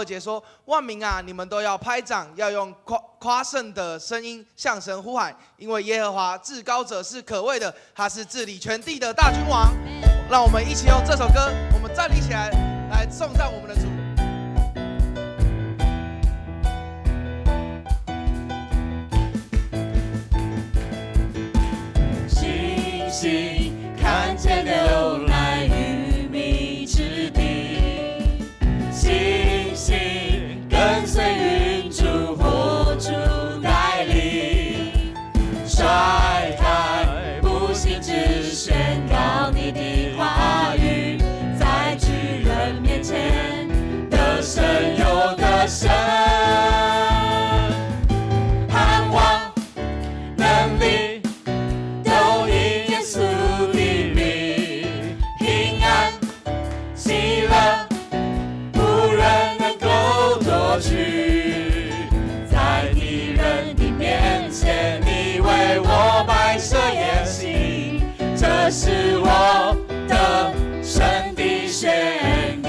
节说：万民啊，你们都要拍掌，要用夸胜的声音向神呼喊，因为耶和华至高者是可畏的，他是治理全地的大君王。让我们一起用这首歌，我们站立起来，来颂赞我们的主。星星看见流来鱼米之地，星星跟随云柱火柱带领，甩开不信之宣告你的话语，在巨人面前得胜又得胜，盼望能力都因耶稣的名，平安喜乐无人能够夺取，在敌人的面前你为我摆设筵席，这是我的神的宣告。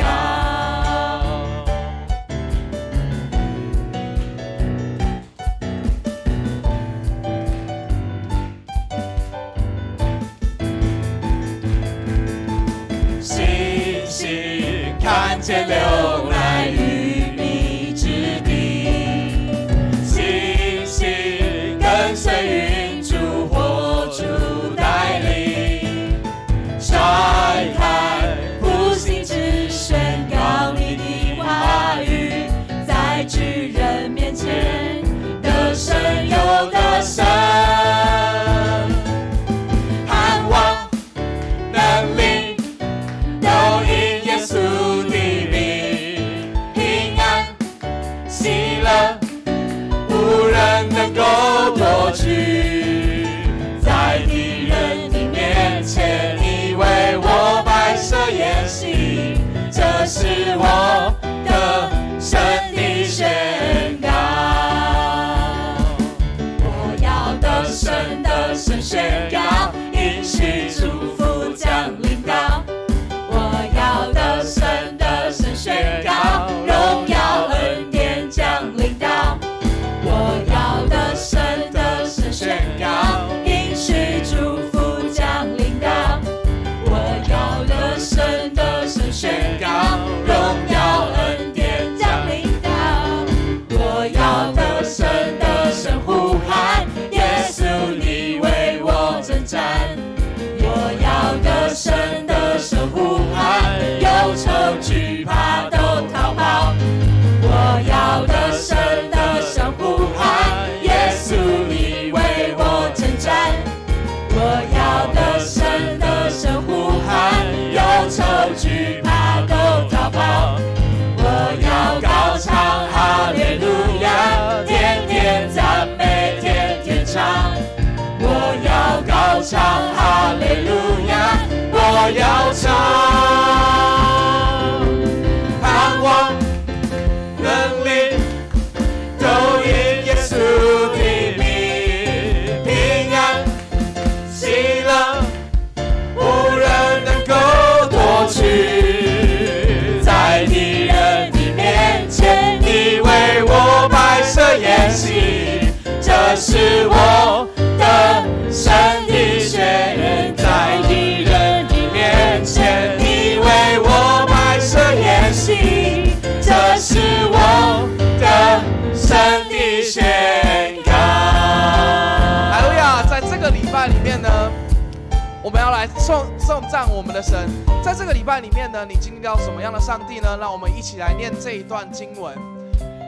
星星看见流来鱼米之地，星星跟随云柱火柱带领，甩开不信之宣告你的话语，在巨人面前得胜又得胜，盼望能力都因耶稣的名，平安喜乐无人能够夺取，在敌人的面前你为我摆设筵席，这是我的神的宣告。我要得胜的神宣告，应许祝福降临到，我要得胜的神宣告，荣耀恩典降临到，我要得胜的神宣告，应许祝福降临到，我要得胜的神宣告，荣耀恩典降临到，我要得胜的神呼喊，耶稣你为我征战，我要得胜的神呼喊，忧愁惧怕都逃跑，我要得胜的神呼喊，耶稣你为我征战，我要得胜的神呼喊，忧愁惧怕都逃跑，我要高唱哈利路亚，天天赞美天天唱，我要高唱哈利路亚，我要唱，盼望能力都因耶稣的名，平安喜乐无人能够夺取，在敌人的面前你为我摆设筵席，这是我的神的宣告，在敌人的面前你为我摆设筵席，这是我的神的宣告。哈利路亚！在这个礼拜里面呢，我们要来颂赞我们的神。在这个礼拜里面呢，你经历到什么样的上帝呢？让我们一起来念这一段经文。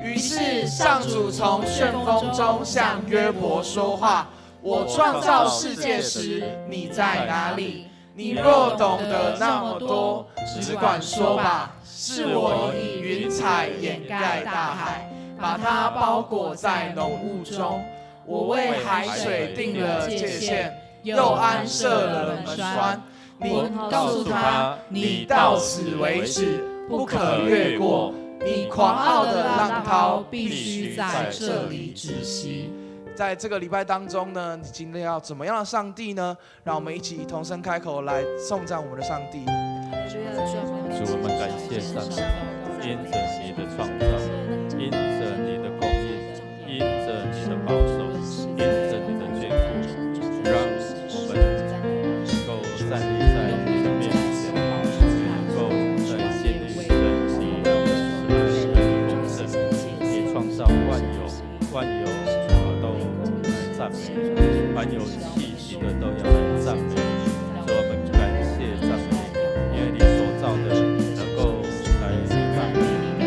于是上主从旋风中向约伯说话：我创造世界时，你在哪里？你若懂得那么多，只管说吧。是我以云彩掩盖大海，把它包裹在浓雾中。我为海水定了界限，又安设了门栓。你告诉他，你到此为止，不可越过。你狂傲的浪涛必须在这里止息。在这个礼拜当中呢，你经历到怎么样的上帝呢？让我们一起同声开口来颂赞我们的上帝。主，我们感谢上帝。因着你的创造，因着你的供应，因着你的保守，因着你的眷顾，让我们能够站立在你的面前，能够在心里认你的慈爱跟丰盛，你创造万有，万有都来赞美，凡有气息的都要来赞美。所以我们感谢赞美你，因为你所造的能够来赞美，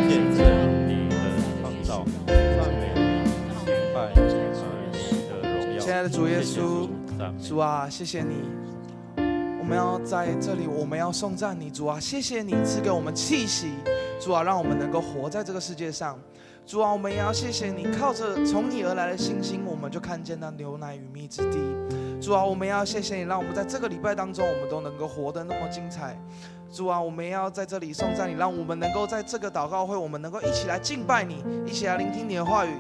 见证你的创造，赞美敬拜你的荣耀。亲爱的主耶稣，主啊，谢谢你。我们要在这里，我们要颂赞你，主啊，谢谢你赐给我们气息，主啊，让我们能够活在这个世界上。主啊，我们也要谢谢你，靠着从你而来的信心，我们就看见那牛奶与蜜之地。主啊，我们也要谢谢你，让我们在这个礼拜当中，我们都能够活得那么精彩。主啊，我们也要在这里颂赞你，让我们能够在这个祷告会，我们能够一起来敬拜你，一起来聆听你的话语，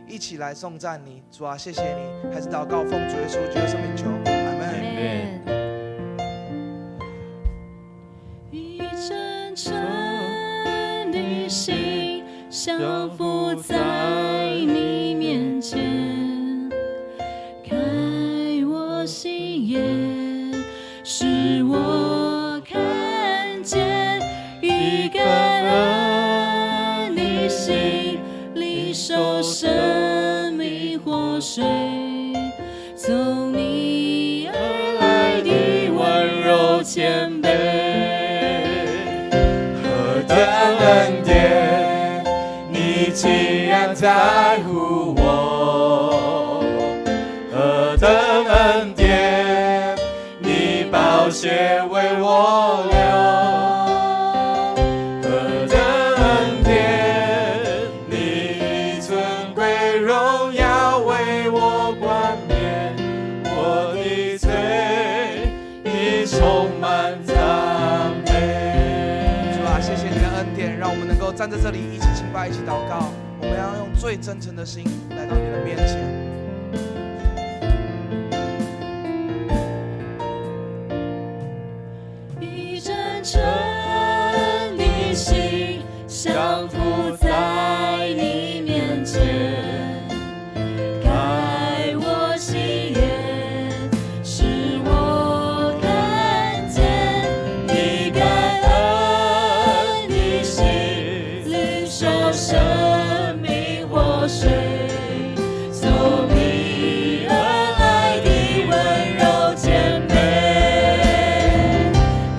一起来颂赞你。主啊，谢谢你，还是祷告奉主耶稣基督的圣名求，阿们。一真诚的心降服在你面前，开我心眼，使我看见与感恩的心，领受生命活水，从你而来的温柔谦卑，何等恩典，你竟然在乎我，何等恩典，你宝血为我流，何等恩典，你以尊贵荣耀为我冠冕，我的罪已充满赞美。主啊，谢谢你的恩典，让我们能够站在这里一起敬拜，一起祷告。我们要用最真诚的心来到你的面前。一真诚的心降服在你面前，开我心眼，使我看见你感恩的心，领受生命活水，从你而来的温柔谦卑，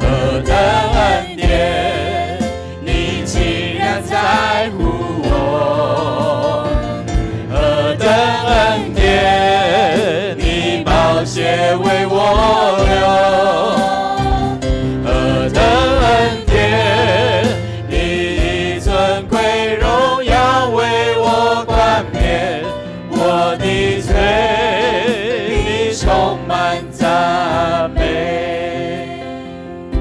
何等恩典，你竟然在乎我，何等恩典，你宝血为我流，何等恩典，你以尊贵荣耀为我冠冕，我的罪你充满赞美。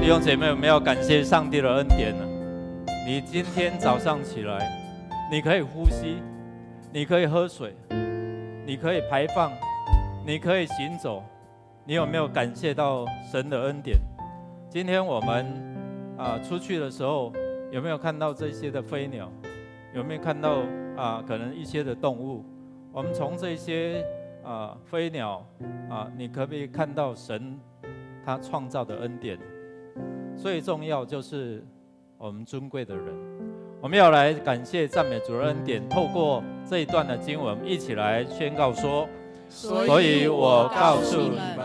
弟兄姐妹，我们要感谢上帝的恩典呢。你今天早上起来，你可以呼吸，你可以喝水，你可以排放，你可以行走。你有没有感谢到神的恩典？今天我们出去的时候，有没有看到这些的飞鸟？有没有看到可能一些的动物？我们从这些飞鸟你可不可以看到神他创造的恩典？最重要就是我们尊贵的人，我们要来感谢赞美主的恩典。透过这一段的经文，一起来宣告说：所以我告诉你们，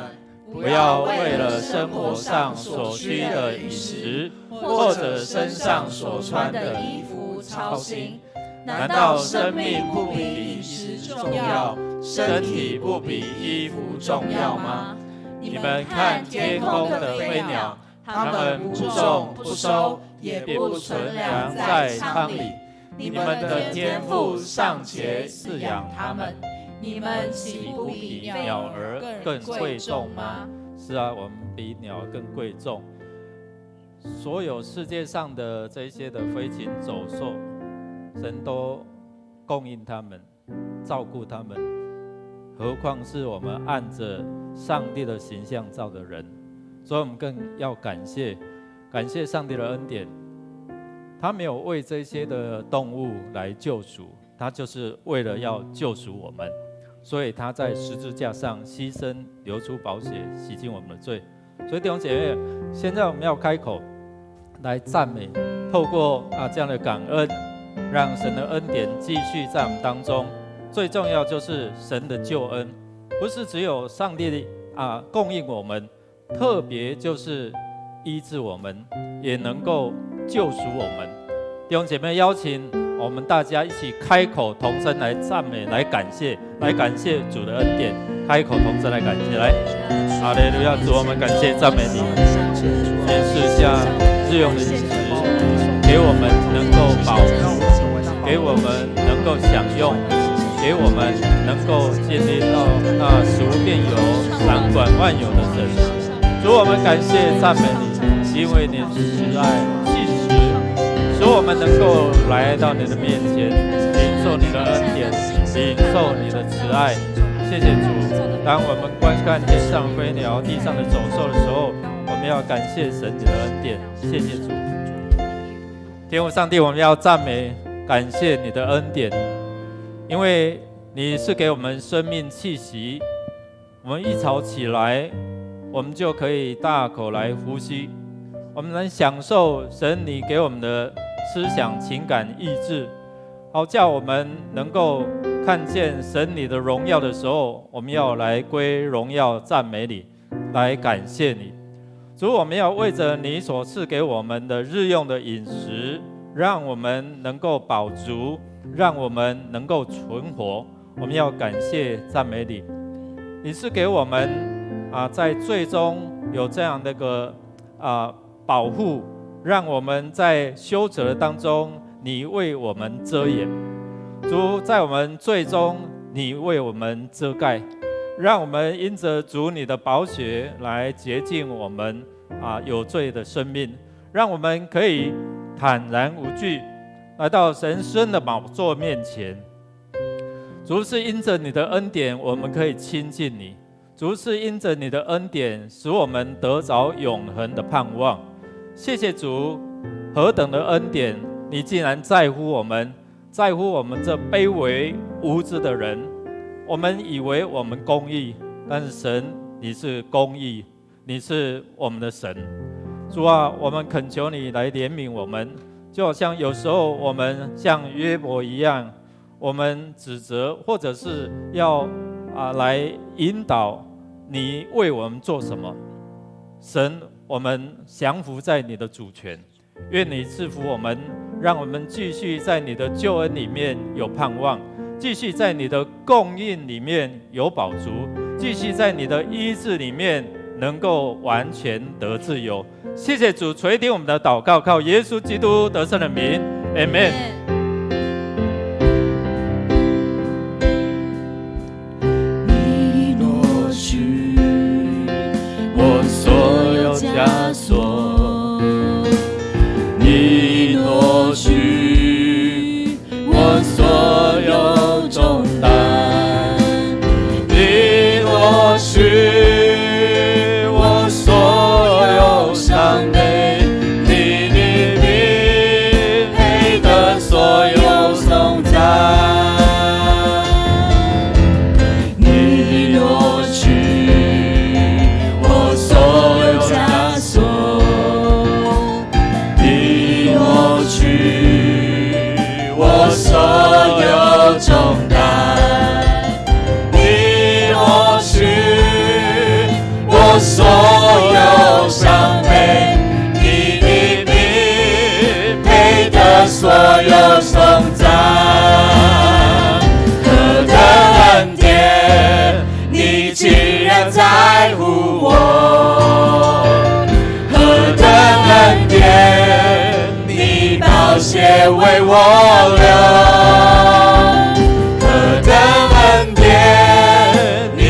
不要为了生活上所需的饮食，或者身上所穿的衣服操心。难道生命不比饮食重要，身体不比衣服重要吗？你们看天空的飞鸟，它们不种不收，也不存粮在仓里，你们的天父尚且饲养它们，你们岂不比鸟儿更贵重吗？是啊，我们比鸟更贵重。所有世界上的这些的飞禽走兽，神都供应他们，照顾他们，何况是我们按着上帝的形象造的人。所以我们更要感谢上帝的恩典，他没有为这些的动物来救赎，他就是为了要救赎我们，所以他在十字架上牺牲，流出宝血，洗净我们的罪。所以弟兄姐妹，现在我们要开口来赞美，透过这样的感恩，让神的恩典继续在我们当中。最重要就是神的救恩，不是只有上帝供应我们，特别就是医治我们，也能够救赎我们。弟兄姐妹，邀请我们大家一起开口同声来赞美，来感谢主的恩典。开口同声来感谢，来，哈利路亚！主，我们感谢赞美你，天赐下日用的饮食，给我们能够饱足，给我们能够享用，给我们能够建立到那使无变有、掌管万有的神。主，我们感谢赞美你，因为你慈爱信实，使我们能够来到你的面前，领受你的恩典，领受你的慈爱。谢谢主。当我们观看天上飞鸟、地上的走兽的时候，我们要感谢神你的恩典。谢谢主，天父上帝，我们要赞美、感谢你的恩典，因为你是给我们生命气息，我们一早起来，我们就可以大口来呼吸，我们能享受神你给我们的思想、情感、意志，好叫我们能够看见神你的荣耀的时候，我们要来归荣耀赞美你，来感谢你。主，我们要为着你所赐给我们的日用的饮食，让我们能够饱足，让我们能够存活，我们要感谢赞美你。你是给我们在最终有这样的个保护，让我们在修者的当中，你为我们遮掩。主，在我们最终，你为我们遮盖，让我们因着主你的宝血来洁净我们有罪的生命，让我们可以坦然无惧来到神施恩的宝座面前。主，是因着你的恩典，我们可以亲近你；主，是因着你的恩典，使我们得着永恒的盼望。谢谢主，何等的恩典！你竟然在乎我们，在乎我们这卑微无知的人。我们以为我们公义，但是神，你是公义，你是我们的神。主啊，我们恳求你来怜悯我们，就好像有时候我们像约伯一样，我们指责或者是要来引导你为我们做什么。神，我们降服在你的主权，愿你赐福我们，让我们继续在你的救恩里面有盼望，继续在你的供应里面有饱足，继续在你的医治里面能够完全得自由。谢谢主垂听我们的祷告，靠耶稣基督得胜的名 ，Amen。你挪去我所有枷锁，你挪去我所有重担，你挪去我所有伤悲，你的名配得所有颂赞。你挪去我所有枷锁，你挪去我所有重担，你挪去我所有伤悲，你的名配得所有颂赞。何等恩典，你竟然在乎我！何等恩典，你宝血为我流！何等恩典，你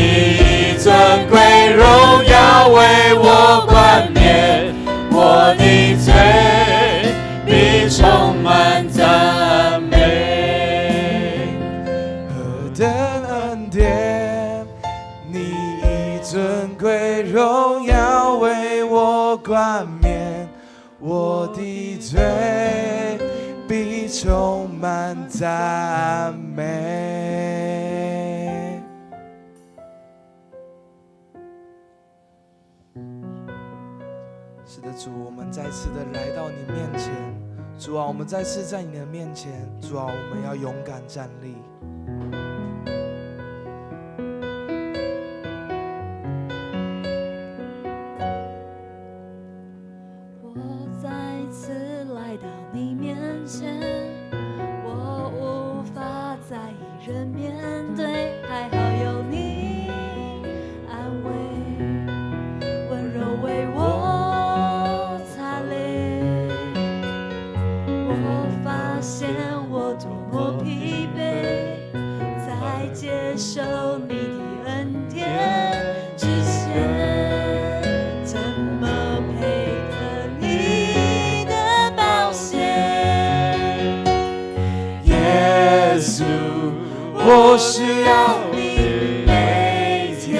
尊贵荣耀为我冠冕，我的罪必充满赞美。何等恩典，你以尊贵荣耀为我冠冕，我的罪赞美。是的，主，我们再次的来到你面前，主啊，我们再次在你的面前，主啊，我们要勇敢站立。我再次来到你面前，我无法再一人面对，还好有你安慰，温柔为我擦泪。我发现我多么疲惫，在接受你的恩典之前，怎么配合你的宝血？耶稣，我需要你每天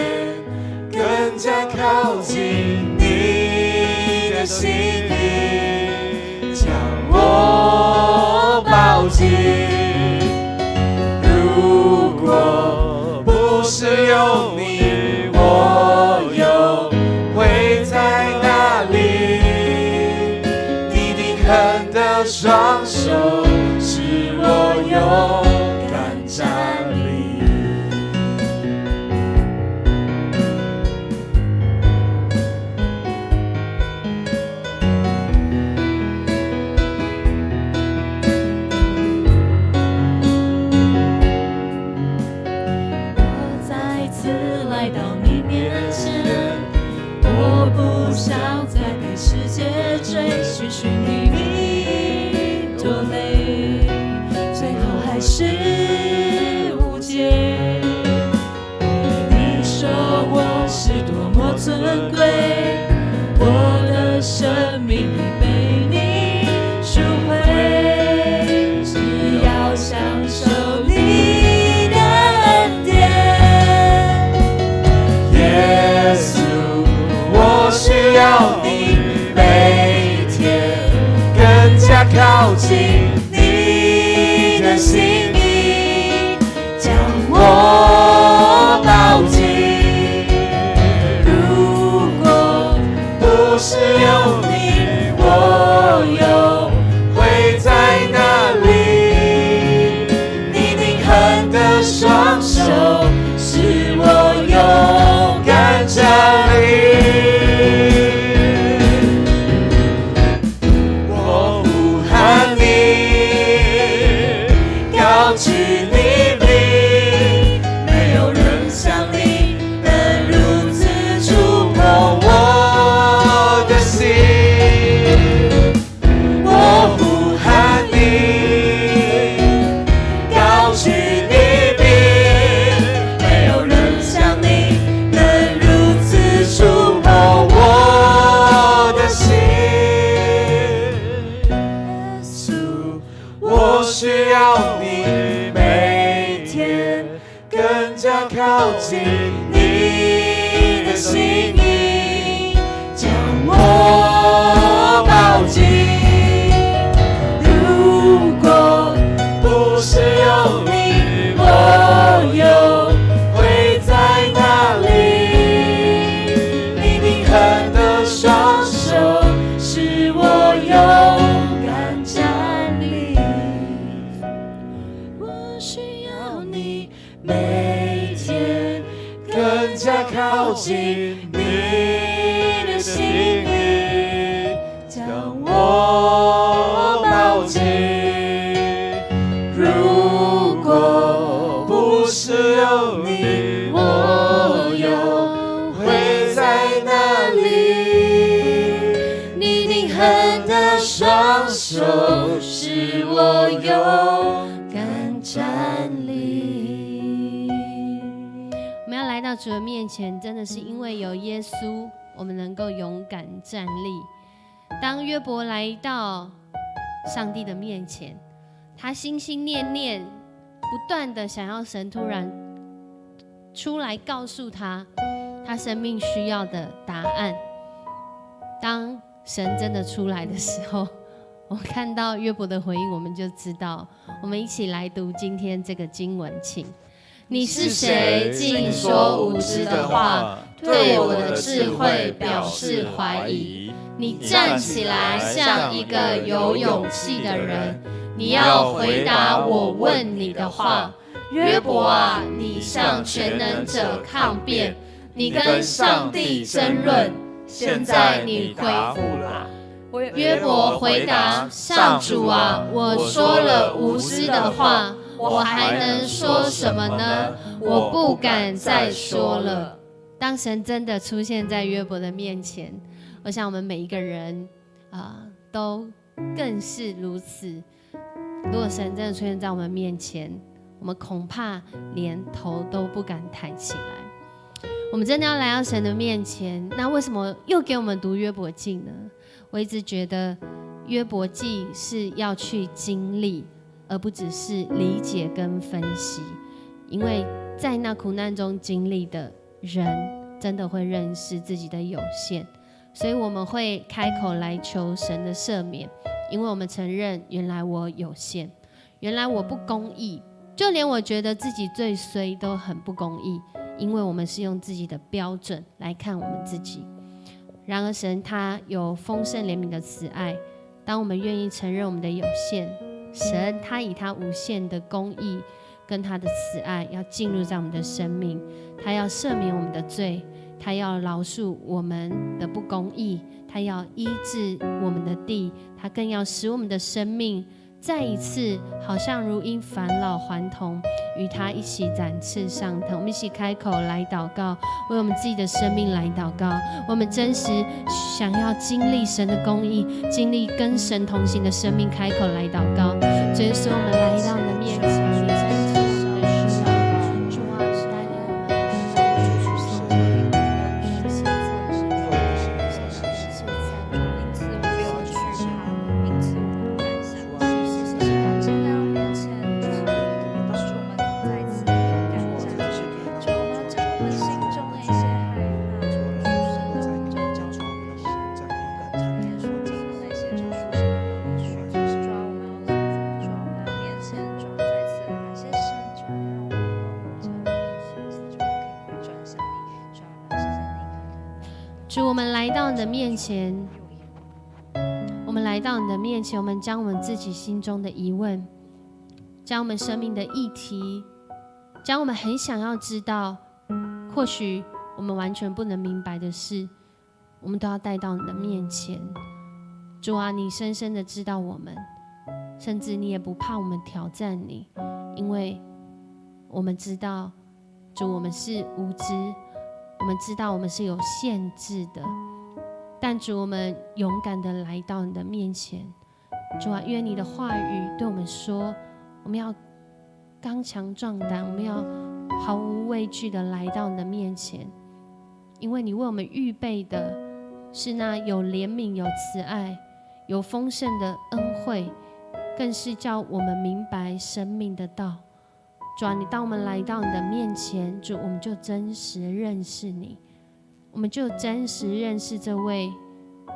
更加靠近你的心意，将我抱紧。如果不是有你，我又会在哪里？你定恒的双手使我勇敢站立。我再次来到你面前，我不想再被世界追寻，寻觅你多累，最后还是无解。你说我是多么尊贵，我的生命已被你赎回，只要享受你的恩典。耶稣，我需要你每天更加靠近你的心意，将我抱紧。如果不是有你，我又会在哪里？你定恒的双手使我勇敢站立。我呼喊你，高举你名，没有人像你能如此触碰我的心。我呼喊你，高举你名，没有人像你能如此触碰我的心。耶稣，我需要你每天更加靠近你的心意，将我抱紧。如果不是有你，我又会在哪里？你定恒的双手使我勇敢站立。我需要你每天更加靠近你的心意，将我抱紧。如果不是有你，我又会在哪里？你定恒的双手使我勇敢站立。我们要来到主的面前，真的是因为有耶稣，我们能够勇敢站立。当约伯来到上帝的面前，他心心念念，不断的想要神突然出来告诉他生命需要的答案。当神真的出来的时候，我们看到约伯的回应，我们就知道。我们一起来读今天这个经文，请。你是谁，竟说无知的话，对我的智慧表示怀疑？你站起来，像一个有勇气的人，你要回答我问你的话。约伯啊，你向全能者抗辩，你跟上帝争论，现在你回复吧。约伯回答：上主啊，我说了无知的话，我还能说什么呢？我不敢再说了。当神真的出现在约伯的面前，我想我们每一个人都更是如此。如果神真的出现在我们面前，我们恐怕连头都不敢抬起来。我们真的要来到神的面前，那为什么又给我们读约伯记呢？我一直觉得约伯记是要去经历，而不只是理解跟分析，因为在那苦难中经历的人真的会认识自己的有限，所以我们会开口来求神的赦免，因为我们承认原来我有限，原来我不公义，就连我觉得自己最衰都很不公义，因为我们是用自己的标准来看我们自己。然而神他有丰盛怜悯的慈爱，当我们愿意承认我们的有限，神他以他无限的公义跟他的慈爱要进入在我们的生命，他要赦免我们的罪，他要饶恕我们的不公义，他要医治我们的地，他更要使我们的生命再一次好像如因返老还童，与他一起展翅上腾。我们一起开口来祷告，为我们自己的生命来祷告。我们真实想要经历神的公义，经历跟神同行的生命，开口来祷告。主耶稣，我们来到你的面前，你真是我们的需要。主啊，带领我们来到主所有的主，我们来到你的面前，我们来到你的面前，我们将我们自己心中的疑问，将我们生命的议题，将我们很想要知道，或许我们完全不能明白的事，我们都要带到你的面前。主啊，你深深的知道我们，甚至你也不怕我们挑战你，因为我们知道，主，我们是无知，我们知道我们是有限制的，但主，我们勇敢的来到你的面前。主啊，愿你的话语对我们说，我们要刚强壮胆，我们要毫无畏惧的来到你的面前，因为你为我们预备的是那有怜悯、有慈爱、有丰盛的恩惠，更是叫我们明白生命的道。主啊，你当我们来到你的面前，主，我们就真实认识你，我们就真实认识这位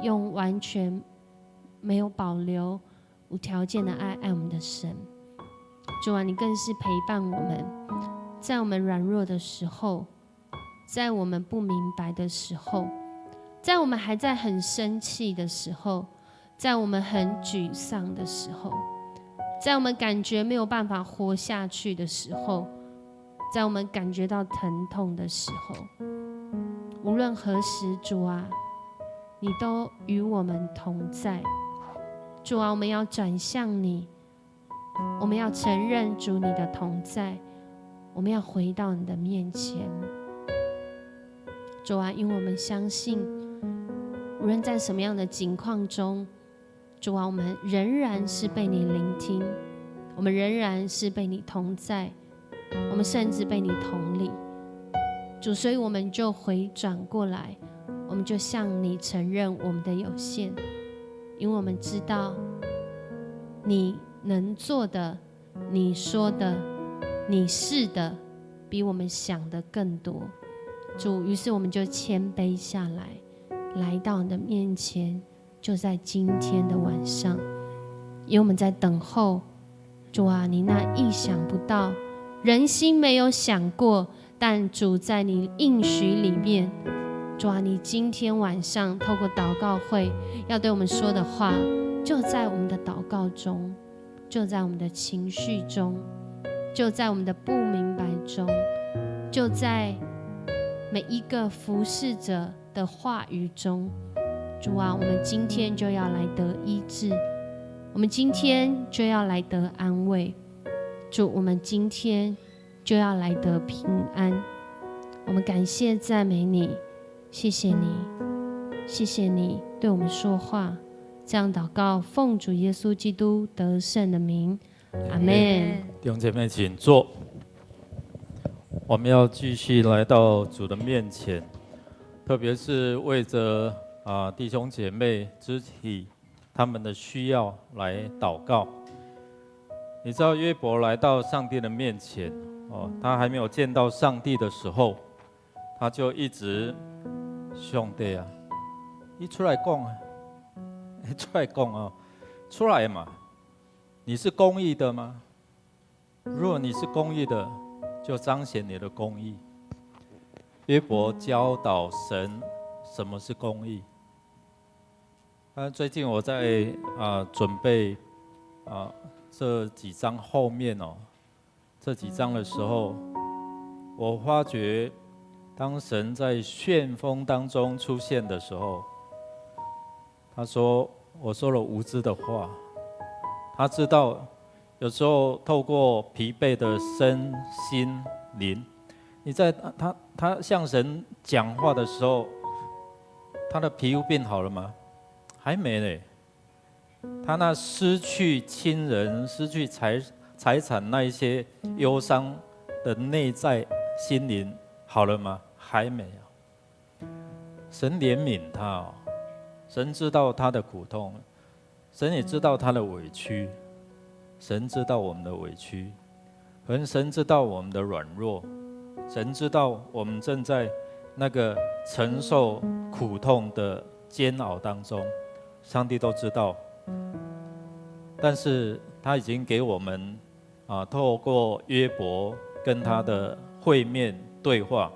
用完全没有保留、无条件的爱我们的神。主啊，你更是陪伴我们，在我们软弱的时候，在我们不明白的时候，在我们还在很生气的时候，在我们很沮丧的时候，在我们感觉没有办法活下去的时候，在我们感觉到疼痛的时候，无论何时，主啊，你都与我们同在。主啊，我们要转向你，我们要承认主你的同在，我们要回到你的面前。主啊，因为我们相信，无论在什么样的境况中，主啊，我们仍然是被你聆听，我们仍然是被你同在，我们甚至被你同理。主，所以我们就回转过来，我们就向你承认我们的有限，因为我们知道你能做的，你说的，你是的，比我们想的更多。主，于是我们就谦卑下来，来到你的面前，就在今天的晚上，因为我们在等候。主啊，你那意想不到，人心没有想过，但主在你应许里面。主啊，你今天晚上透过祷告会要对我们说的话，就在我们的祷告中，就在我们的情绪中，就在我们的不明白中，就在每一个服侍者的话语中。主啊，我们今天就要来得医治，我们今天就要来得安慰。主，我们今天就要来得平安。我们感谢赞美你，谢谢你，谢谢你对我们说话。这样祷告，奉主耶稣基督得胜的名，阿们。弟兄姐妹，请坐。我们要继续来到主的面前，特别是为着弟兄姐妹肢体他们的需要来祷告。你知道约伯来到上帝的面前，他还没有见到上帝的时候，他就一直兄弟啊，你出来讲啊，你出来讲啊，出来嘛！你是公义的吗？如果你是公义的，就彰显你的公义。约伯教导神什么是公义。最近我在准备这几章后面这几章的时候，我发觉当神在旋风当中出现的时候，他说我说了无知的话。他知道有时候透过疲惫的身心灵，你在他向神讲话的时候，他的皮肤变好了吗？还没嘞。他那失去亲人、失去财产那一些忧伤的内在心灵好了吗？还没有。神怜悯他神知道他的苦痛，神也知道他的委屈，神知道我们的委屈，可能神知道我们的软弱，神知道我们正在那个承受苦痛的煎熬当中，上帝都知道。但是他已经给我们透过约伯跟他的会面对话，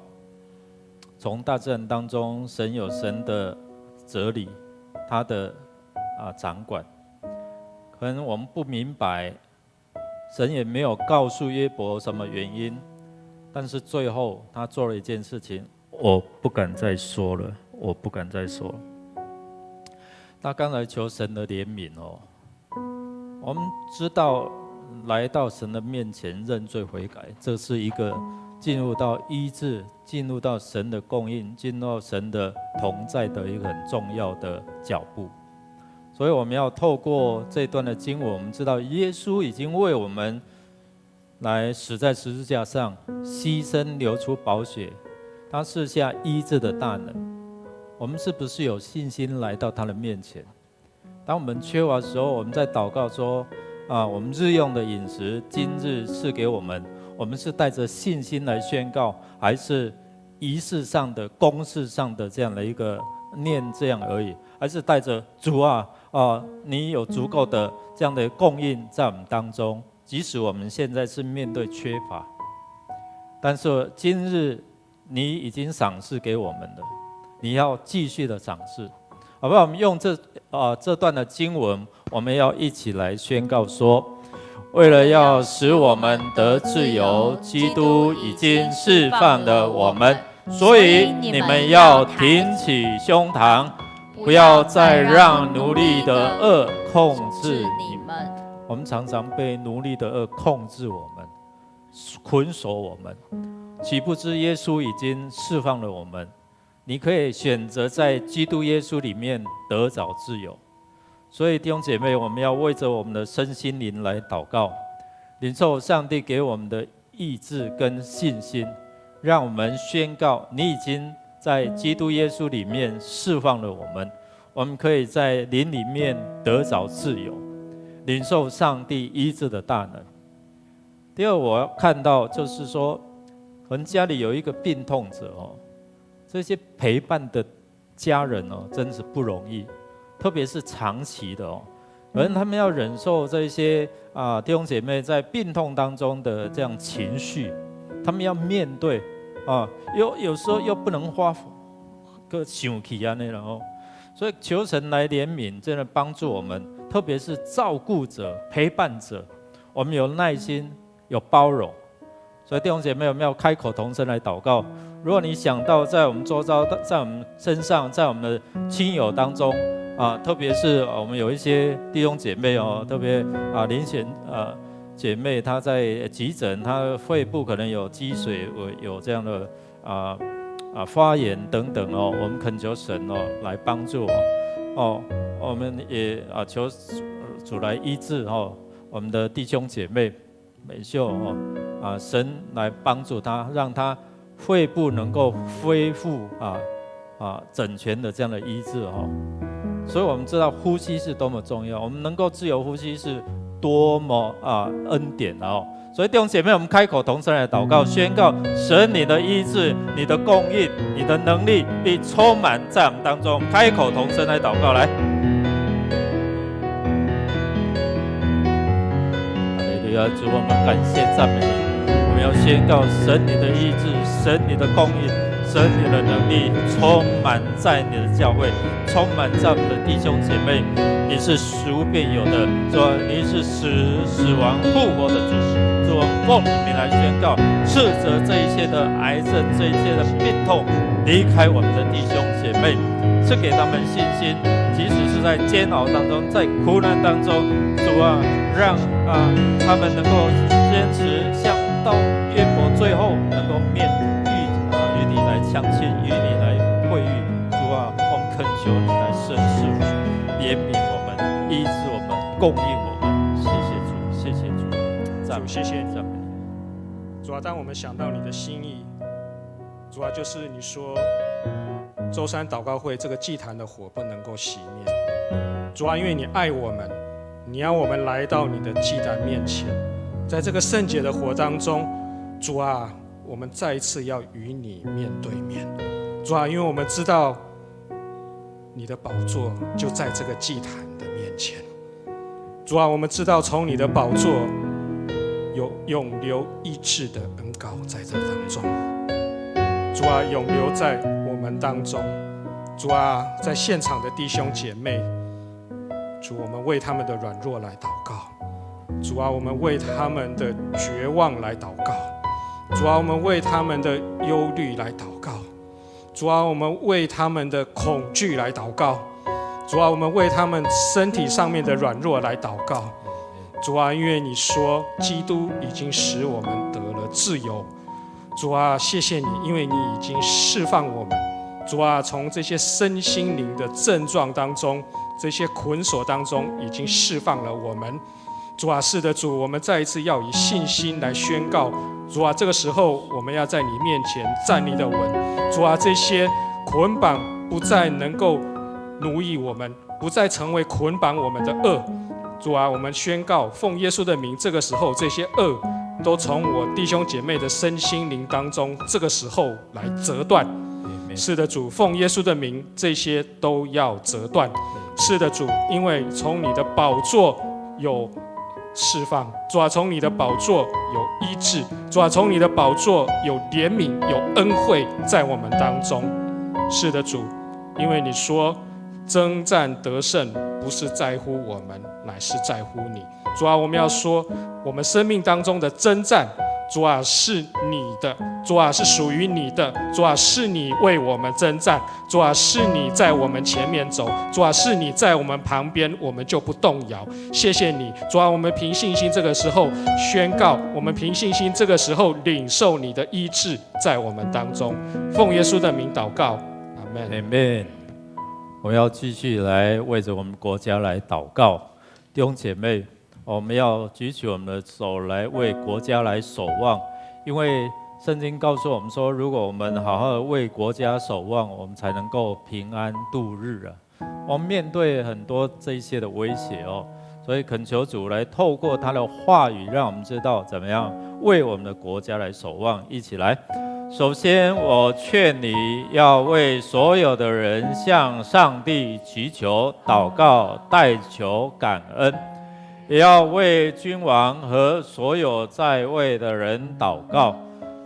从大自然当中，神有神的哲理，他的掌管。可能我们不明白，神也没有告诉约伯什么原因，但是最后他做了一件事情，我不敢再说了，我不敢再说了。他刚才求神的怜悯我们知道来到神的面前认罪悔改，这是一个进入到医治、进入到神的供应、进入到神的同在的一个很重要的脚步。所以我们要透过这段的经文，我们知道耶稣已经为我们来死在十字架上，牺牲流出宝血，他赐下医治的大能。我们是不是有信心来到他的面前？当我们缺乏的时候，我们在祷告说我们日用的饮食今日赐给我们，我们是带着信心来宣告，还是仪式上的公式上的这样的一个念这样而已，还是带着主你有足够的这样的供应在我们当中，即使我们现在是面对缺乏，但是今日你已经赏赐给我们了，你要继续的赏赐，好不好？我们用这段的经文，我们要一起来宣告说，为了要使我们得自由，基督已经释放了我们，所以你们要挺起胸膛，不要再让奴隶的恶控制你们。我们常常被奴隶的恶控制我们，捆锁我们，岂不知耶稣已经释放了我们？你可以选择在基督耶稣里面得着自由。所以弟兄姐妹，我们要为着我们的身心灵来祷告，领受上帝给我们的意志跟信心，让我们宣告你已经在基督耶稣里面释放了我们，我们可以在灵里面得着自由，领受上帝医治的大能。第二，我要看到就是说，可能家里有一个病痛者这些陪伴的家人真是不容易，特别是长期的而他们要忍受这些弟兄姐妹在病痛当中的这样情绪，他们要面对有时候又不能发个生气啊那种，所以求神来怜悯，真的帮助我们，特别是照顾者、陪伴者，我们有耐心、有包容。所以弟兄姐妹，我们要开口同声来祷告。如果你想到在我们周遭、在我们身上、在我们的亲友当中特别是我们有一些弟兄姐妹特别林贤姐妹，她在急诊，她肺部可能有积水，有这样的发炎等等我们恳求神来帮助我们也求主来医治我们的弟兄姐妹美秀神来帮助她，让她肺部能够恢复整全的这样的医治所以我们知道呼吸是多么重要，我们能够自由呼吸是多么恩典所以弟兄姐妹，我们开口同声来祷告，宣告神你的医治、你的供应、你的能力必充满在我们当中。开口同声来祷告，来。哈利路亚，主，我们感谢赞美你，我们要宣告神你的医治、神你的供应、神你的能力充满在你的教会，充满在我们的弟兄姐妹。你是属便有的，主啊，你是死亡复活的主。主，奉你名来宣告，斥责这一切的癌症、这一切的病痛离开我们的弟兄姐妹，赐给他们信心，即使是在煎熬当中，在苦难当中，主啊，让他们能够坚持，像到约伯最后能够与你来相亲，与你来会遇。主啊，我们恳求你来伸施怜悯我们，医治我们，供应我们。谢谢主，谢谢主，赞美，谢谢你，赞美。主啊，当我们想到你的心意，主啊，就是你说周三祷告会这个祭坛的火不能够熄灭。主啊，因为你爱我们，你要我们来到你的祭坛面前，在这个圣洁的火当中，主啊，我们再一次要与你面对面。主啊，因为我们知道你的宝座就在这个祭坛的面前。主啊，我们知道从你的宝座有永留医治的恩膏在这当中。主啊，永留在我们当中。主啊，在现场的弟兄姐妹，主，我们为他们的软弱来祷告。主啊，我们为他们的绝望来祷告。主啊，我们为他们的忧虑来祷告。主啊，我们为他们的恐惧来祷告。主啊，我们为他们身体上面的软弱来祷告。主啊，因为你说基督已经使我们得了自由。主啊，谢谢你，因为你已经释放我们。主啊，从这些身心灵的症状当中，这些捆锁当中，已经释放了我们。主啊，是的，主，我们再一次要以信心来宣告。主啊，这个时候我们要在你面前站立的稳。主啊，这些捆绑不再能够奴役我们，不再成为捆绑我们的恶。主啊，我们宣告，奉耶稣的名，这个时候这些恶都从我弟兄姐妹的身心灵当中，这个时候来折断。是的，主，奉耶稣的名，这些都要折断。是的，主，因为从你的宝座有释放，主啊，从你的宝座有医治，主啊，从你的宝座有怜悯，有恩惠在我们当中。是的，主，因为你说征战得胜不是在乎我们，乃是在乎你。主啊，我们要说，我们生命当中的征战，主啊，是你的，主啊，是属于你的，主啊，是你为我们征战，主啊，是你在我们前面走，主啊，是你在我们旁边，我们就不动摇。谢谢你，主啊，我们凭信心这个时候宣告，我们凭信心这个时候领受你的医治在我们当中。奉耶稣的名祷告，阿们。阿们。我们要继续来为着我们国家来祷告，弟兄姐妹，我们要举起我们的手来为国家来守望，因为圣经告诉我们说，如果我们好好的为国家守望，我们才能够平安度日啊。我们面对很多这一些的威胁所以恳求主来透过他的话语，让我们知道怎么样为我们的国家来守望。一起来，首先，我劝你要为所有的人向上帝祈求、祷告、代求、感恩，也要为君王和所有在位的人祷告，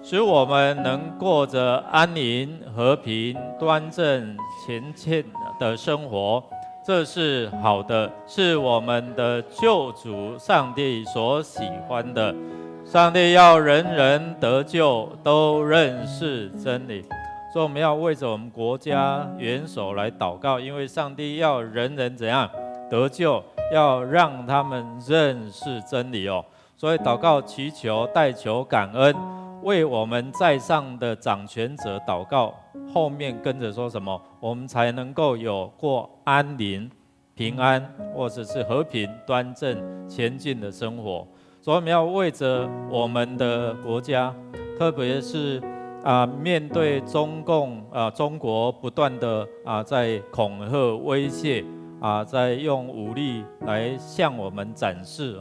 使我们能过着安宁、和平、端正、虔切的生活。这是好的，是我们的救主上帝所喜欢的。上帝要人人得救，都认识真理。所以我们要为着我们国家元首来祷告，因为上帝要人人怎样得救，要让他们认识真理哦。所以祷告、祈求、代求、感恩，为我们在上的掌权者祷告，后面跟着说什么？我们才能够有过安宁、平安，或者是和平、端正、前进的生活。所以我们要为着我们的国家，特别是面对中国不断的在恐吓、威胁在用武力来向我们展示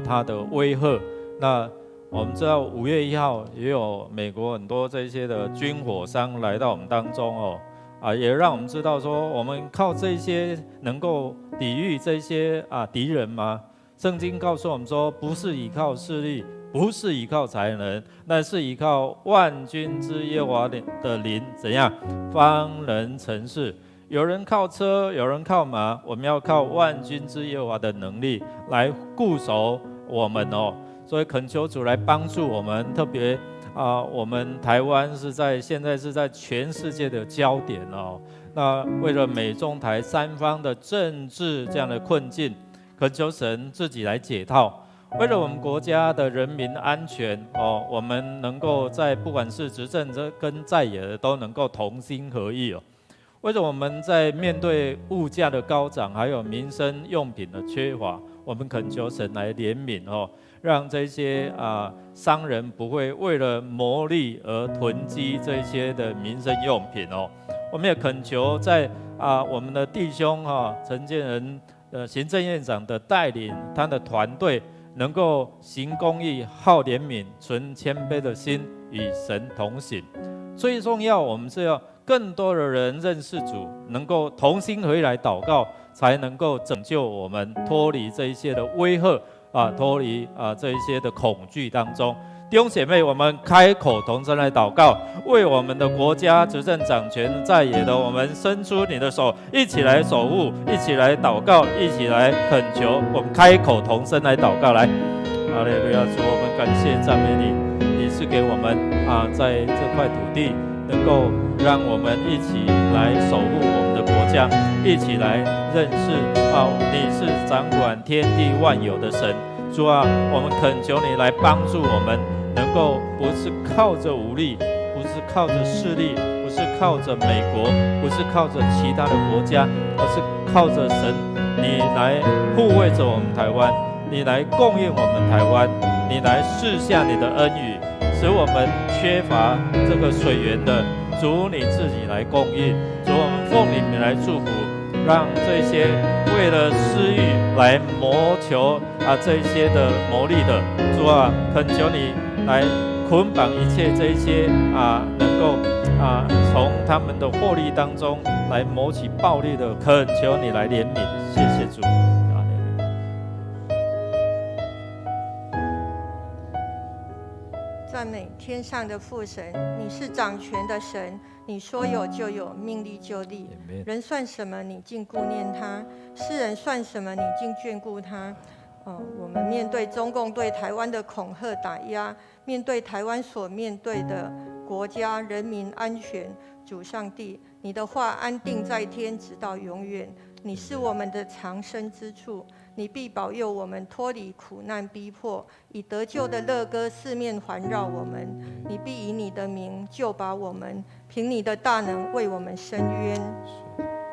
它的威吓。那我们知道5月1号也有美国很多这些的军火商来到我们当中也让我们知道说，我们靠这些能够抵御这些敌人吗？圣经告诉我们说，不是依靠势力，不是依靠才能，那是依靠万军之耶和华的灵，怎样方能成事。有人靠车，有人靠马，我们要靠万军之耶和华的能力来固守我们所以恳求主来帮助我们，特别我们台湾现在是在全世界的焦点那为了美中台三方的政治这样的困境，恳求神自己来解套。为了我们国家的人民安全我们能够在不管是执政跟在野的都能够同心合意为了我们在面对物价的高涨，还有民生用品的缺乏，我们恳求神来怜悯让这些商人不会为了牟利而囤积这些的民生用品我们也恳求在我们的弟兄陈建仁行政院长的带领，他的团队能够行公义、好怜悯、存谦卑的心，与神同行。最重要，我们是要更多的人认识主，能够同心合意来祷告，才能够拯救我们脱离这一些的威吓脱离这一些的恐惧当中。弟兄姐妹，我们开口同声来祷告，为我们的国家执政掌权在野的，我们伸出你的手，一起来守护，一起来祷告，一起来恳求。我们开口同声来祷告，来，哈利路亚！主，我们感谢赞美你，你是给我们在这块土地，能够让我们一起来守护我们的国家，一起来认识你是掌管天地万有的神。主我们恳求你来帮助我们，能够不是靠着武力，不是靠着势力，不是靠着美国，不是靠着其他的国家，而是靠着神，你来护卫着我们台湾，你来供应我们台湾，你来赐下你的恩雨，使我们缺乏这个水源的，主你自己来供应。主，我们奉你名来祝福，让这些为了私欲来谋求这些的牟利的，主恳求你来捆绑一切这些能够从他们的获利当中来谋取暴利的，恳求你来怜悯。谢谢主。赞美天上的父神，你是掌权的神，你说有就有，命立就立。人算什么，你竟顾念他；世人算什么，你竟眷顾他。我们面对中共对台湾的恐吓打压，面对台湾所面对的国家人民安全，主上帝，你的话安定在天，直到永远。你是我们的藏身之处，你必保佑我们脱离苦难逼迫，以得救的乐歌四面环绕我们。你必以你的名救拔我们，凭你的大能为我们伸冤。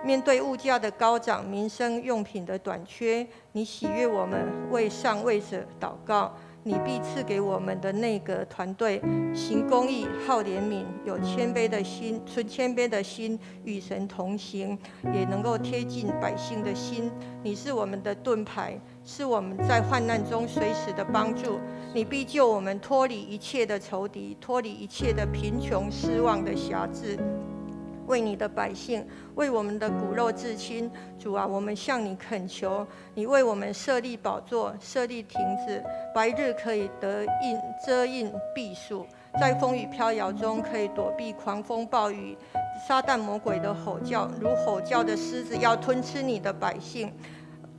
面对物价的高涨，民生用品的短缺，你喜悦我们为上位者祷告。你必赐给我们的内阁团队行公义、好怜悯，有谦卑的心，存谦卑的心，与神同行，也能够贴近百姓的心。你是我们的盾牌，是我们在患难中随时的帮助。你必救我们脱离一切的仇敌，脱离一切的贫穷、失望的辖制。为你的百姓，为我们的骨肉至亲，主啊，我们向你恳求，你为我们设立宝座，设立亭子，白日可以得遮荫避暑，在风雨飘摇中可以躲避狂风暴雨。撒旦魔鬼的吼叫，如吼叫的狮子，要吞吃你的百姓。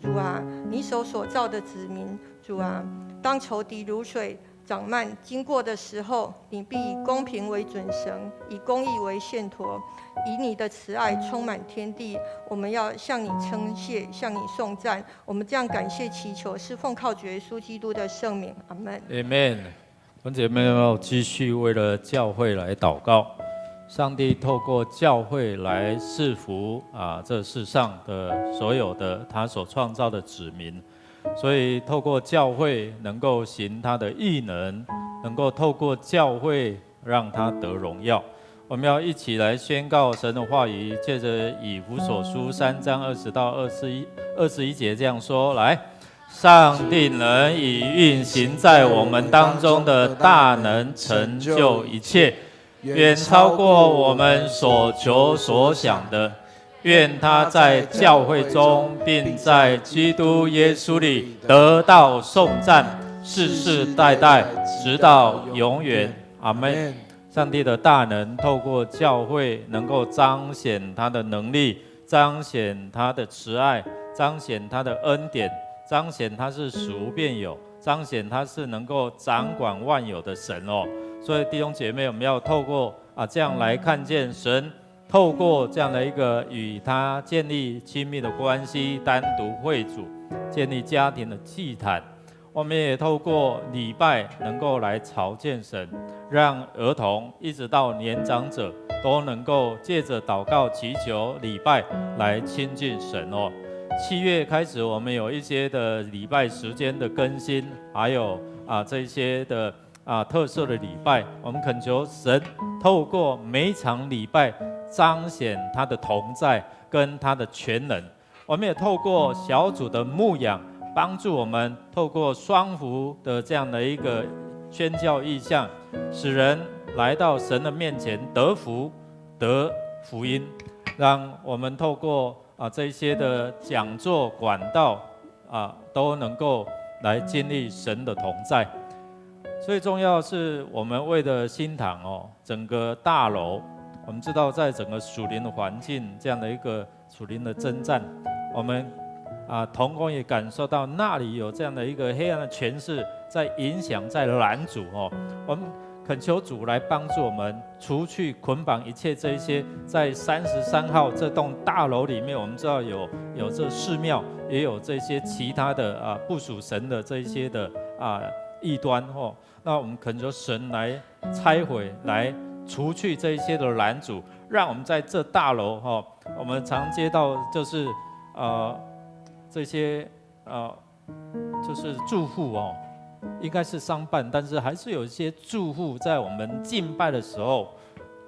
主啊，你手所造的子民，主啊，当仇敌如水长漫经过的时候，你必以公平为准绳，以公义为线砣，以你的慈爱充满天地。我们要向你称谢，向你颂赞。我们这样感谢祈求，是奉靠主耶稣基督的圣名。阿们。Amen。弟兄姐妹要继续为了教会来祷告。上帝透过教会来赐福这世上的所有的他所创造的子民。所以透过教会能够行他的异能，能够透过教会让他得荣耀。我们要一起来宣告神的话语，借着以弗所书3章20到21节这样说：来，上帝能以运行在我们当中的大能成就一切，远超过我们所求所想的。愿他在教会中，并在基督耶稣里得到颂赞，世世代代，直到永远。阿们。上帝的大能透过教会，能够彰显他的能力，彰显他的慈爱，彰显他的恩典，彰显他是使无变有，彰显他是能够掌管万有的神哦。所以弟兄姐妹，我们要透过这样来看见神。透过这样的一个与他建立亲密的关系，单独会主，建立家庭的祭坛。我们也透过礼拜能够来朝见神，让儿童一直到年长者都能够借着祷告、祈求、礼拜来亲近神哦。7月开始，我们有一些的礼拜时间的更新，还有这一些的特色的礼拜，我们恳求神透过每一场礼拜。彰显他的同在跟他的全能。我们也透过小组的牧养，帮助我们透过双福的这样的一个宣教意向，使人来到神的面前得福得福音，让我们透过这些的讲座管道都能够来经历神的同在。最重要是我们为了新堂整个大楼。我们知道，在整个属灵的环境这样的一个属灵的征战，我们同工也感受到那里有这样的一个黑暗的权势在影响，在拦阻我们恳求主来帮助我们，除去捆绑一切这一些。在33号这栋大楼里面，我们知道有这寺庙，也有这些其他的不属神的这一些的异端那我们恳求神来拆毁，来除去这一些的拦阻，让我们在这大楼我们常接到就是这些就是住户应该是商办，但是还是有一些住户在我们敬拜的时候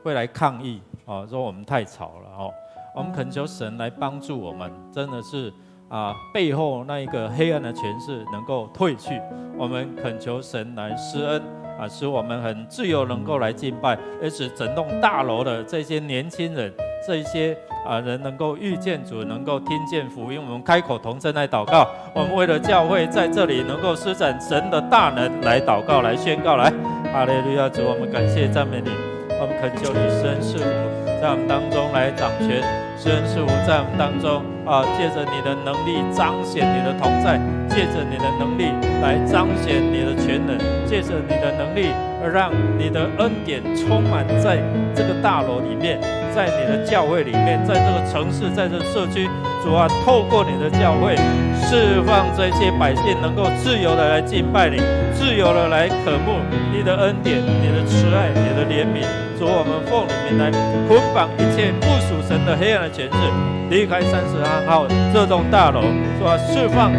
会来抗议说我们太吵了我们恳求神来帮助我们，真的是背后那一个黑暗的权势能够退去。我们恳求神来施恩使我们很自由能够来敬拜，而使整栋大楼的这些年轻人，这些人能够遇见主，能够听见福音。我们开口同声来祷告，我们为了教会在这里能够施展神的大能来祷告，来宣告。来，哈利路亚！主，我们感谢赞美你，我们恳求你施恩赐福在我们当中来掌权，施恩赐福在我们当中借着你的能力彰显你的同在，借着你的能力来彰显你的全能，借着你的能力让你的恩典充满在这个大楼里面，在你的教会里面，在这个城市，在这个社区。主啊，透过你的教会释放这些百姓能够自由的来敬拜你，自由的来渴慕你的恩典，你的慈爱，你的怜悯。主，我们奉你名来捆绑一切不属神的黑暗的权势，离开33号这栋大楼，主啊，释放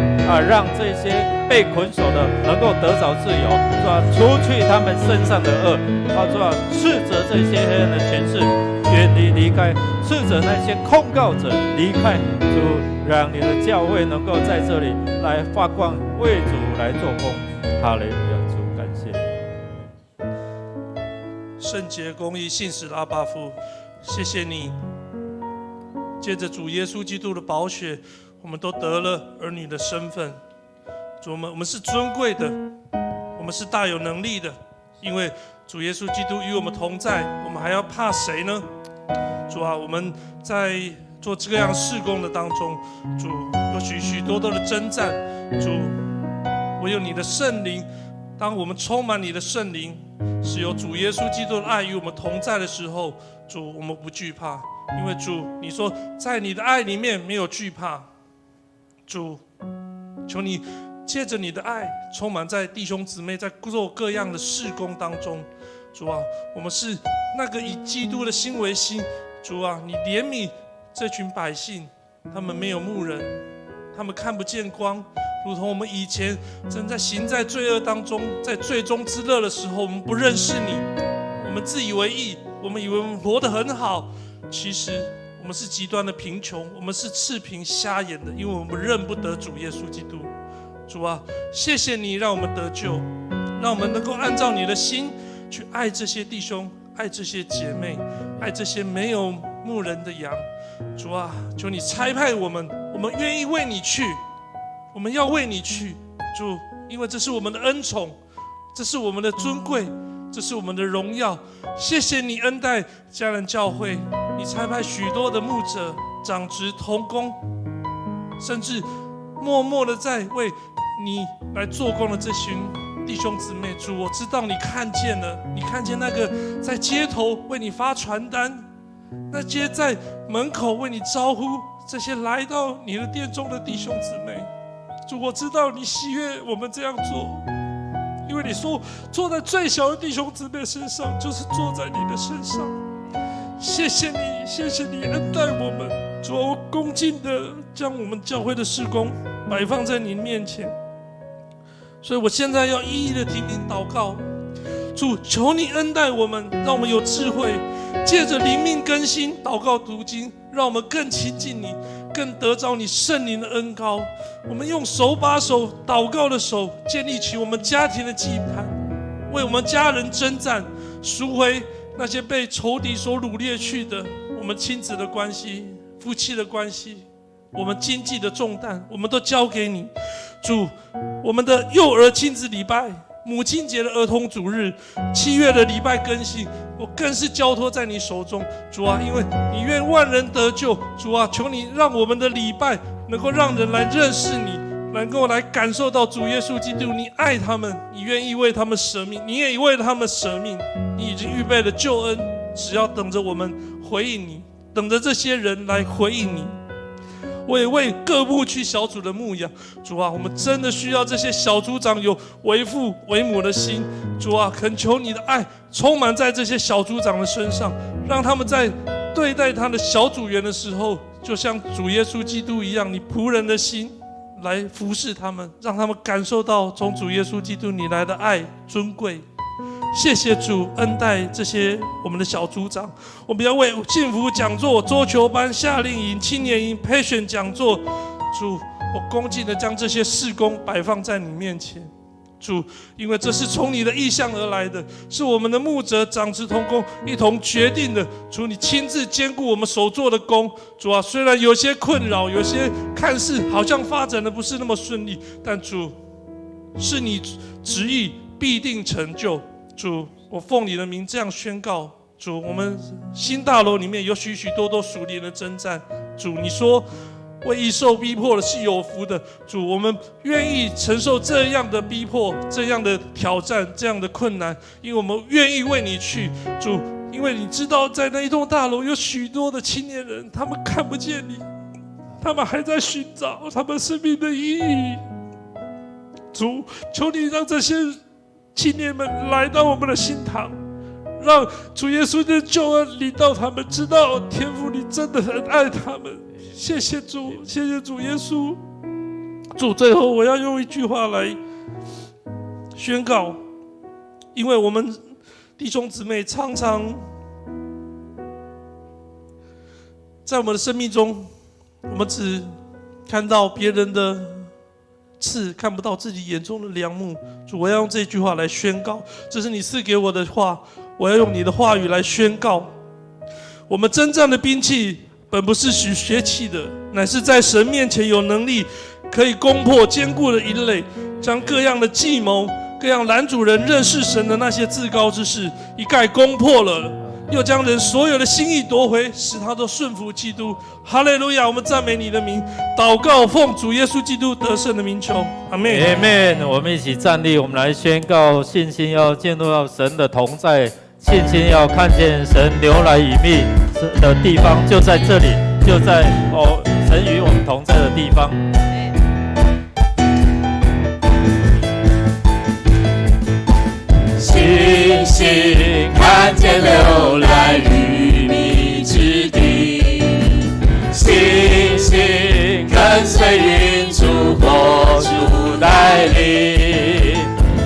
让这些被捆锁的能够得着自由，主啊，除去他们身上的恶，主啊，斥责这些黑暗的权势远离开，斥责那些控告者离开，主让你的教会能够在这里来发光，为主来做工。哈利路亚，主感谢你。圣洁、公义、信实的阿爸父，谢谢你，借着主耶稣基督的宝血，我们都得了儿女的身份。主，我们是尊贵的，我们是大有能力的，因为主耶稣基督与我们同在，我们还要怕谁呢？主啊，我们在做这样事工的当中，主有许多的征战，主唯有你的圣灵，当我们充满你的圣灵，是有主耶稣基督的爱与我们同在的时候，主，我们不惧怕，因为主你说在你的爱里面没有惧怕。主，求你借着你的爱充满在弟兄姊妹在做各样的事工当中。主啊，我们是那个以基督的心为心。主啊，你怜悯这群百姓，他们没有牧人，他们看不见光，如同我们以前正在行在罪恶当中，在罪中之乐的时候，我们不认识你，我们自以为义，我们以为我们活得很好，其实我们是极端的贫穷，我们是赤贫瞎眼的，因为我们认不得主耶稣基督。主啊，谢谢你让我们得救，让我们能够按照你的心去爱这些弟兄，爱这些姐妹，爱这些没有牧人的羊。主啊，求你差派我们，我们愿意为你去，我们要为你去。主，因为这是我们的恩宠，这是我们的尊贵，这是我们的荣耀。谢谢你恩待家人教会，你差派许多的牧者、长职、同工，甚至默默的在为你来做工的这群弟兄姊妹。主，我知道你看见了，你看见那个在街头为你发传单，那些在门口为你招呼这些来到你的殿中的弟兄姊妹。主，我知道你喜悦我们这样做，因为你说坐在最小的弟兄姊妹身上，就是坐在你的身上。谢谢你，谢谢你恩待我们。主，我恭敬的将我们教会的事工摆放在你面前，所以我现在要一一的听你祷告。主，求你恩待我们，让我们有智慧，借着灵命更新、祷告读经，让我们更亲近你，更得着你圣灵的恩膏。我们用手把手、祷告的手，建立起我们家庭的祭坛，为我们家人征战，赎回那些被仇敌所掳掠去的我们亲子的关系、夫妻的关系，我们经济的重担，我们都交给你。主，我们的幼儿亲子礼拜、母亲节的儿童主日、7月的礼拜更新，我更是交托在你手中。主啊，因为你愿万人得救。主啊，求你让我们的礼拜能够让人来认识你，能够来感受到主耶稣基督，你爱他们，你愿意为他们舍命，你也为他们舍命，你已经预备了救恩，只要等着我们回应你，等着这些人来回应你。我也为各牧区小组的牧养，主啊，我们真的需要这些小组长有为父为母的心。主啊，恳求你的爱充满在这些小组长的身上，让他们在对待他的小组员的时候，就像主耶稣基督一样，你仆人的心来服侍他们，让他们感受到从主耶稣基督你来的爱尊贵。谢谢主恩待这些我们的小组长，我们要为幸福讲座、桌球班、夏令营、青年营、培训讲座，主，我恭敬的将这些事工摆放在你面前。主，因为这是从你的意向而来的，是我们的牧者、长职同工一同决定的。主，你亲自兼顾我们所做的工。主啊，虽然有些困扰，有些看似好像发展的不是那么顺利，但主，是你旨意必定成就。主，我奉你的名这样宣告。主，我们新大楼里面有许多属灵的征战。主，你说为义受逼迫的是有福的。主，我们愿意承受这样的逼迫、这样的挑战、这样的困难，因为我们愿意为你去。主，因为你知道在那一栋大楼有许多的青年人，他们看不见你，他们还在寻找他们生命的意义。主，求你让这些青年们来到我们的心堂，让主耶稣的救恩临到他们，知道天父你真的很爱他们。谢谢主，谢谢主耶稣。主，最后我要用一句话来宣告，因为我们弟兄姊妹常常在我们的生命中，我们只看到别人的刺，看不到自己眼中的梁木。主，我要用这句话来宣告，这是你赐给我的话，我要用你的话语来宣告。我们征战的兵器本不是许血气的，乃是在神面前有能力，可以攻破坚固的营垒，将各样的计谋、各样拦阻人认识神的那些自高之事一概攻破了，又将人所有的心意夺回，使他都顺服基督。哈利路亚！我们赞美你的名，祷告奉主耶稣基督得胜的名求，阿们。阿们。我们一起站立，我们来宣告：信心要进入到神的同在，信心要看见神流来与密的地方，就在这里，就在神与我们同在的地方。信心看见流来与密之地，信心跟随云柱火柱带领，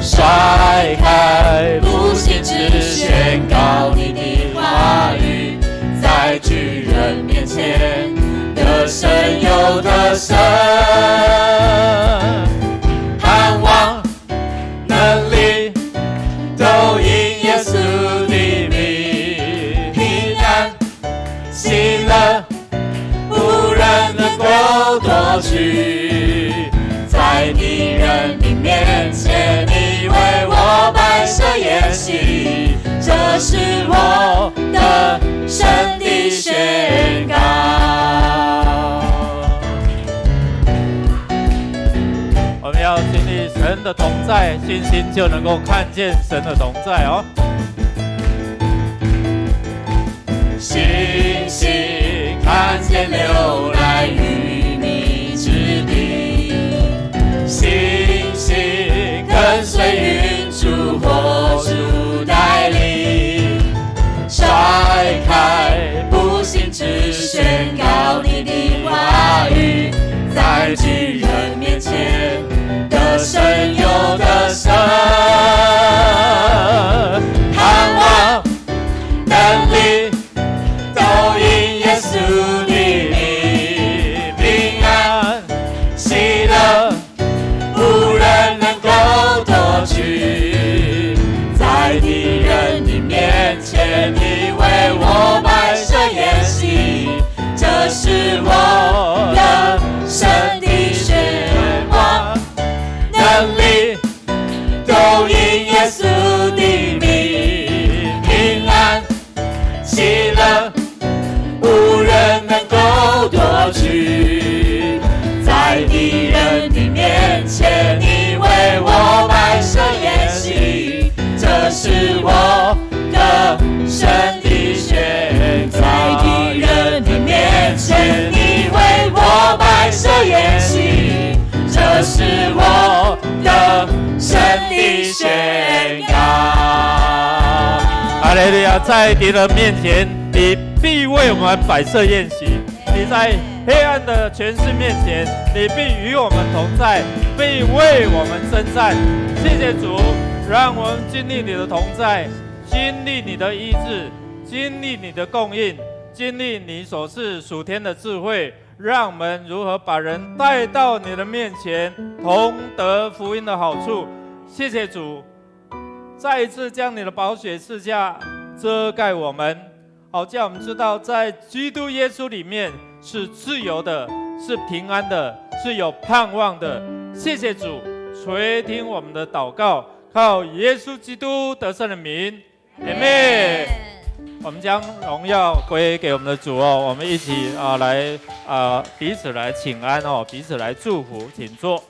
甩开不信只宣告你的话语，在巨人面前得胜又得胜，盼望能力都因耶稣的名，平安喜乐无人能够夺取，在敌人的面前你为我摆设筵席，这是我的神的宣告。我们要经历神的同在，信心就能够看见神的同在哦。信心看见流来与密之地，信心跟随云柱火柱带领，甩开不信只宣告你的话语，在巨人面前得胜又得胜，盼望能力都因耶稣的名，平安喜乐无人能够夺取，在敌人的面前你为我摆设筵席，这是我的神的宣告，能力都因耶稣的名，平安喜乐无人能够夺取，在敌人的面前你为我摆设筵席，这是我的神的宣告，在敌人的面前你为我摆设筵席，这是我的神的宣告。哈利路亚！在敌人面前，你必为我们摆设宴席；你在黑暗的权势面前，你必与我们同在，必为我们征战。谢谢主，让我们经历你的同在，经历你的医治，经历你的供应，经历你所赐属天的智慧，让我们如何把人带到你的面前，同得福音的好处。谢谢主，再一次将你的宝血赐下遮盖我们，好叫我们知道在基督耶稣里面是自由的，是平安的，是有盼望的。谢谢主，垂听我们的祷告，靠耶稣基督得胜的名，阿们。我们将荣耀归给我们的主哦，我们一起来彼此来请安哦，彼此来祝福，请坐。